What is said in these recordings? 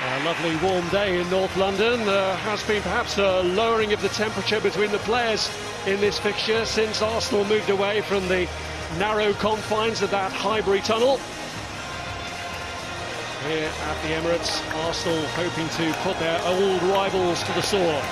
A lovely warm day in North London. There has been perhaps a lowering of the temperature between the players in this fixture since Arsenal moved away from the narrow confines of that Highbury tunnel. Here at the Emirates, Arsenal hoping to put their old rivals to the sword.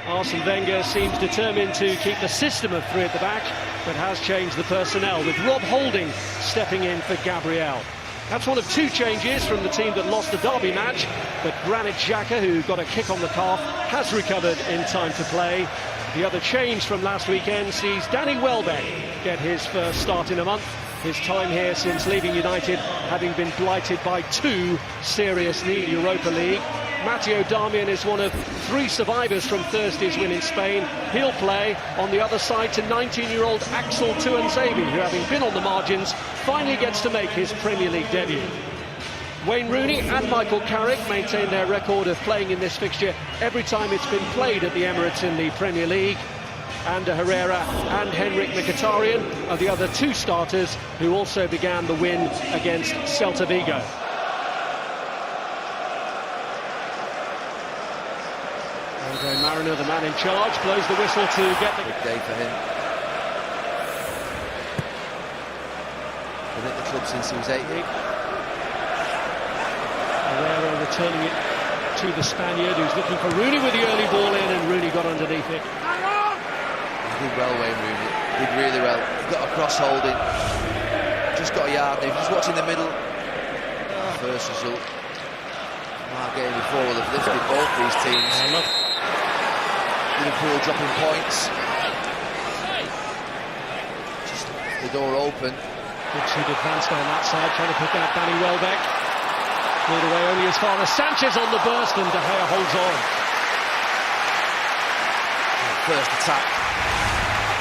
Arsene Wenger seems determined to keep the system of three at the back, but has changed the personnel, with Rob Holding stepping in for Gabriel. That's one of two changes from the team that lost the derby match, but Granit Xhaka, who got a kick on the calf, has recovered in time to play. The other change from last weekend sees Danny Welbeck get his first start in a month. His time here since leaving United having been blighted by two serious knee Europa League. Matteo Darmian is one of three survivors from Thursday's win in Spain. He'll play on the other side to 19-year-old Axel Tuanzebe, who, having been on the margins, finally gets to make his Premier League debut. Wayne Rooney and Michael Carrick maintain their record of playing in this fixture every time it's been played at the Emirates in the Premier League. Ander Herrera and Henrik Mkhitaryan are the other two starters who also began the win against Celta Vigo. Andre Mariner, the man in charge, blows the whistle to get the... Big day for him. Been at the club since he was 8. Herrera returning it to the Spaniard, who's looking for Rooney with the early ball in, and Rooney got underneath it. He did well, Wayne Rooney. Did really well. He got a cross Holding. Just got a yard. If he's watching the middle, first result. Our game before will have lifted both these teams. Liverpool dropping points. Just the door open. Good shoot advanced on that side, trying to pick out Danny Welbeck. Cleared away only as far as Sanchez on the burst, and De Gea holds on. First attack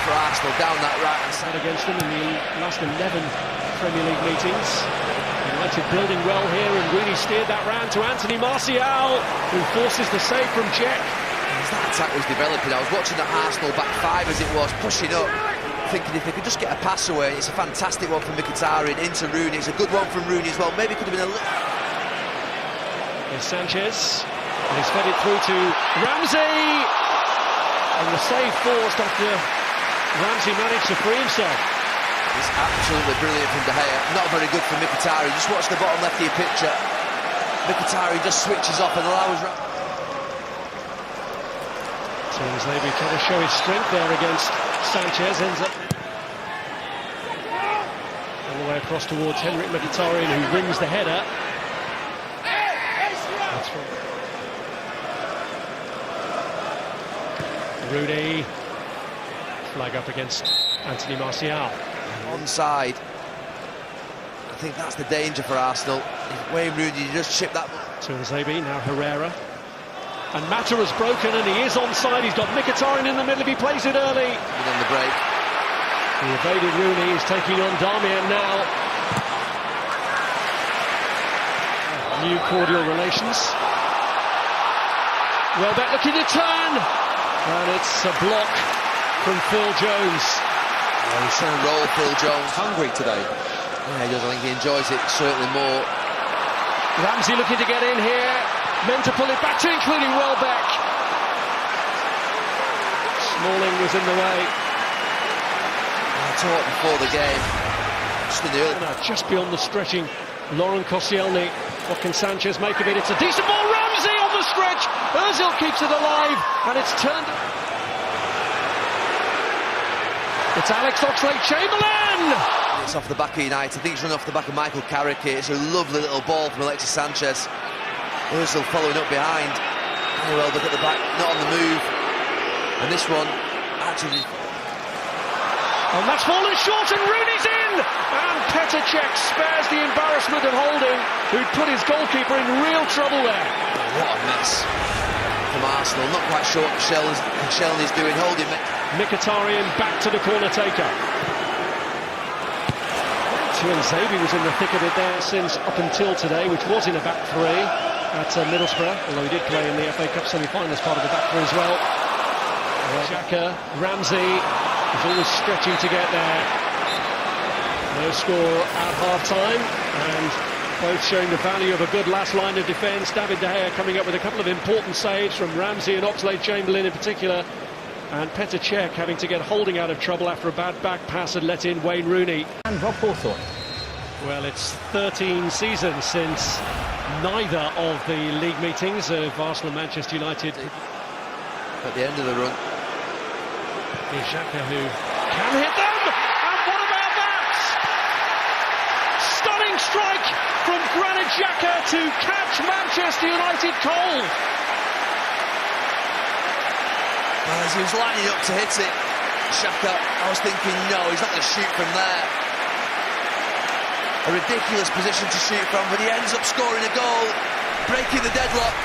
for Arsenal down that right side. Against them in the last 11 Premier League meetings. United building well here, and Rooney steered that round to Anthony Martial, who forces the save from Cech. As that attack was developing, I was watching the Arsenal back five as it was, pushing up, thinking if they could just get a pass away. It's a fantastic one from Mkhitaryan into Rooney. It's a good one from Rooney as well. Maybe it could have been a little... There's Sanchez, and he's fed it through to Ramsey, and the save forced after Ramsey managed to free himself. It's absolutely brilliant from De Gea. Not very good for Mkhitaryan. Just watch the bottom left of your picture. Mkhitaryan just switches off and allows... Tuanzebe trying to show his strength there against Sanchez. Ends up all the way across towards Henrik Mkhitaryan, who wins the header. That's from Rooney. Flag up against Anthony Martial. Onside. I think that's the danger for Arsenal. If Wayne Rooney just chipped that... Tuanzebe, now Herrera. And Mata has broken, and he is onside. He's got Mkhitaryan in the middle if he plays it early. Even on the break. He evaded Rooney. He's taking on Darmian now. New cordial relations. Welbeck looking to turn. And it's a block from Phil Jones. Yeah, he's trying to roll Phil Jones. Hungry today. Yeah, he does. I think he enjoys it certainly more. Ramsey looking to get in here. Meant to pull it back to, including Welbeck. Smalling was in the way. I talked before the game. Just in the early... Just beyond the stretching, Laurent Koscielny. What can Sanchez make of it? It's a decent ball. Ramsey on the stretch. Ozil keeps it alive, and it's turned. It's Alex Oxlade-Chamberlain. It's off the back of United. I think it's run off the back of Michael Carrick. It's a lovely little ball from Alexis Sanchez. Ozil following up behind. Very well, look at the back, not on the move. And this one, actually... And that's fallen short, and Rooney's in! And Petr Cech spares the embarrassment of Holding, who'd put his goalkeeper in real trouble there. What a mess from Arsenal. Not quite sure what Koscielny's doing. Holding... Mkhitaryan back to the corner taker. Tuanzebe was in the thick of it there since up until today, which was in a back three at Middlesbrough, although he did play in the FA Cup semi-final as part of the back three as well. Xhaka, Ramsey, He's always stretching to get there. No score at half-time, and both showing the value of a good last line of defence. David De Gea coming up with a couple of important saves from Ramsey and Oxlade-Chamberlain in particular, and Petr Cech having to get Holding out of trouble after a bad back pass had let in Wayne Rooney. And Rob Hawthorne. Well, it's 13 seasons since neither of the league meetings of Arsenal and Manchester United. At the end of the run. Here's Xhaka who can hit them! And what about that? Stunning strike from Granit Xhaka to catch Manchester United cold. As he was lining up to hit it, Xhaka, I was thinking, no, he's not going to shoot from there. A ridiculous position to shoot from, but he ends up scoring a goal, breaking the deadlock.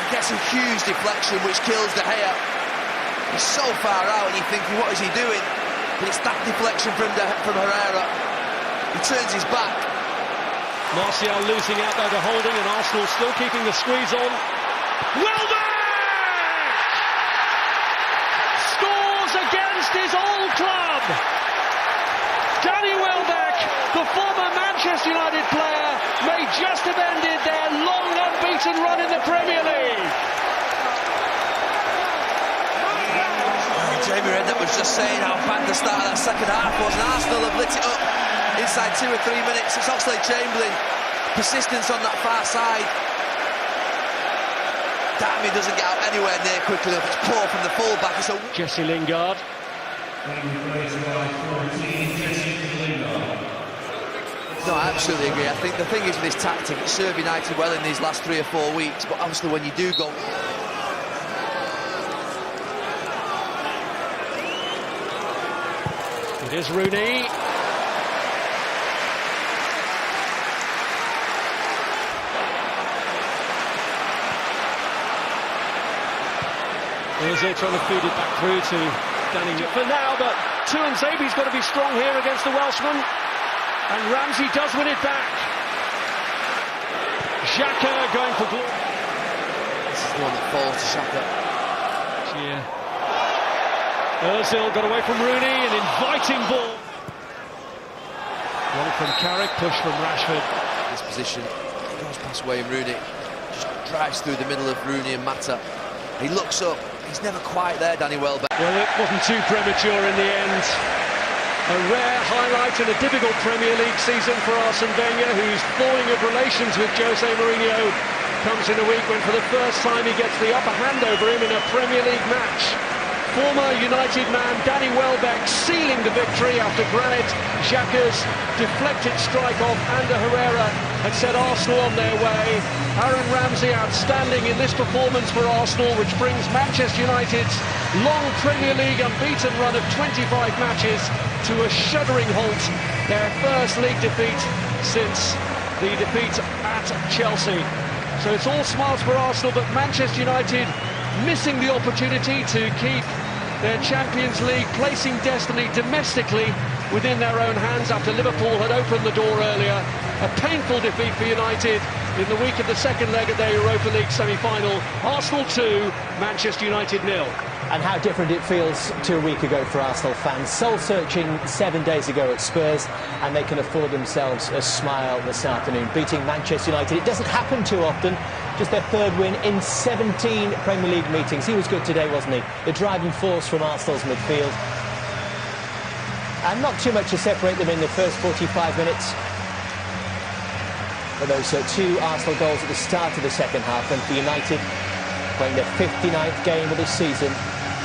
He gets a huge deflection, which kills De Gea. He's so far out, and you're thinking, what is he doing? But it's that deflection from Herrera. He turns his back. Martial losing out there to Holding, and Arsenal still keeping the squeeze on. Welbeck! Scores against his old club! Danny Welbeck, the former Manchester United player, may just have ended their long unbeaten run in the Premier League. Jamie Redknapp was just saying how bad the start of that second half was, and Arsenal have lit it up inside 2 or 3 minutes. It's Oxlade-Chamberlain, persistence on that far side. Damn, he doesn't get out anywhere near quickly enough. It's poor from the full-back. It's a... Jesse Lingard. No, I absolutely agree. I think the thing is with this tactic, it served United well in these last 3 or 4 weeks, but obviously when you do go... It is Rooney. Ozil trying to feed it back through to Danny for now, but Tuanzebe's got to be strong here against the Welshman. And Ramsey does win it back. Xhaka going for glory. This is the one that falls to Xhaka. Yeah. Ozil got away from Rooney, an inviting ball. Long from Carrick, push from Rashford. This position, he goes past Wayne Rooney, just drives through the middle of Rooney and Mata. He looks up, he's never quite there, Danny Welbeck. Well, it wasn't too premature in the end. A rare highlight in a difficult Premier League season for Arsene Wenger, whose thawing of relations with Jose Mourinho comes in a week when for the first time he gets the upper hand over him in a Premier League match. Former United man Danny Welbeck sealing the victory after Granit Xhaka's deflected strike off Ander Herrera had set Arsenal on their way. Aaron Ramsey outstanding in this performance for Arsenal, which brings Manchester United's long Premier League unbeaten run of 25 matches to a shuddering halt. Their first league defeat since the defeat at Chelsea. So it's all smiles for Arsenal, but Manchester United missing the opportunity to keep their Champions League placing destiny domestically within their own hands after Liverpool had opened the door earlier. A painful defeat for United in the week of the second leg of their Europa League semi-final. Arsenal 2, Manchester United 0. And how different it feels to a week ago for Arsenal fans. Soul-searching 7 days ago at Spurs, and they can afford themselves a smile this afternoon, beating Manchester United. It doesn't happen too often. Just their third win in 17 Premier League meetings. He was good today, wasn't he? The driving force from Arsenal's midfield. And not too much to separate them in the first 45 minutes. But those 2 Arsenal goals at the start of the second half, and for United, playing their 59th game of the season,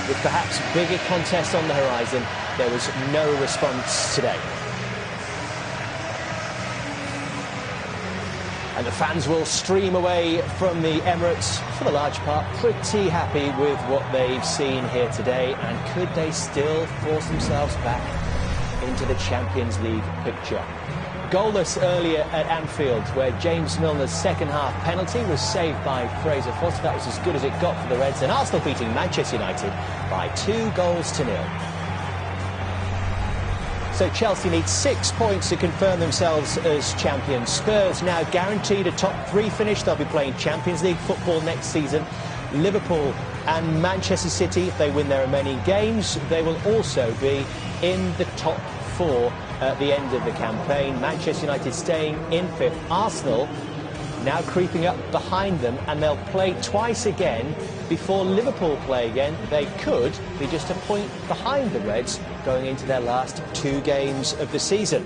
with perhaps bigger contests on the horizon, there was no response today. And the fans will stream away from the Emirates, for the large part, pretty happy with what they've seen here today. And could they still force themselves back into the Champions League picture? Goalless earlier at Anfield, where James Milner's second half penalty was saved by Fraser Forster. That was as good as it got for the Reds. And Arsenal beating Manchester United by 2-0. So Chelsea need 6 points to confirm themselves as champions. Spurs now guaranteed a top 3 finish. They'll be playing Champions League football next season. Liverpool And Manchester City, if they win their remaining games, they will also be in the top 4 at the end of the campaign. Manchester United staying in 5th. Arsenal now creeping up behind them, and they'll play twice again before Liverpool play again. They could be just a point behind the Reds going into their last 2 games of the season.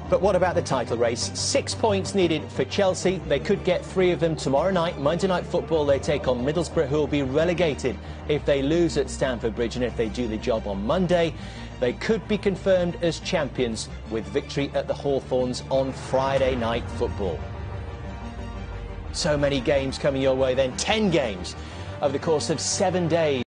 But what about the title race? 6 points needed for Chelsea. They could get 3 of them tomorrow night. Monday Night Football, they take on Middlesbrough, who will be relegated if they lose at Stamford Bridge, and if they do the job on Monday, they could be confirmed as champions with victory at the Hawthorns on Friday Night Football. So many games coming your way then. 10 games over the course of 7 days.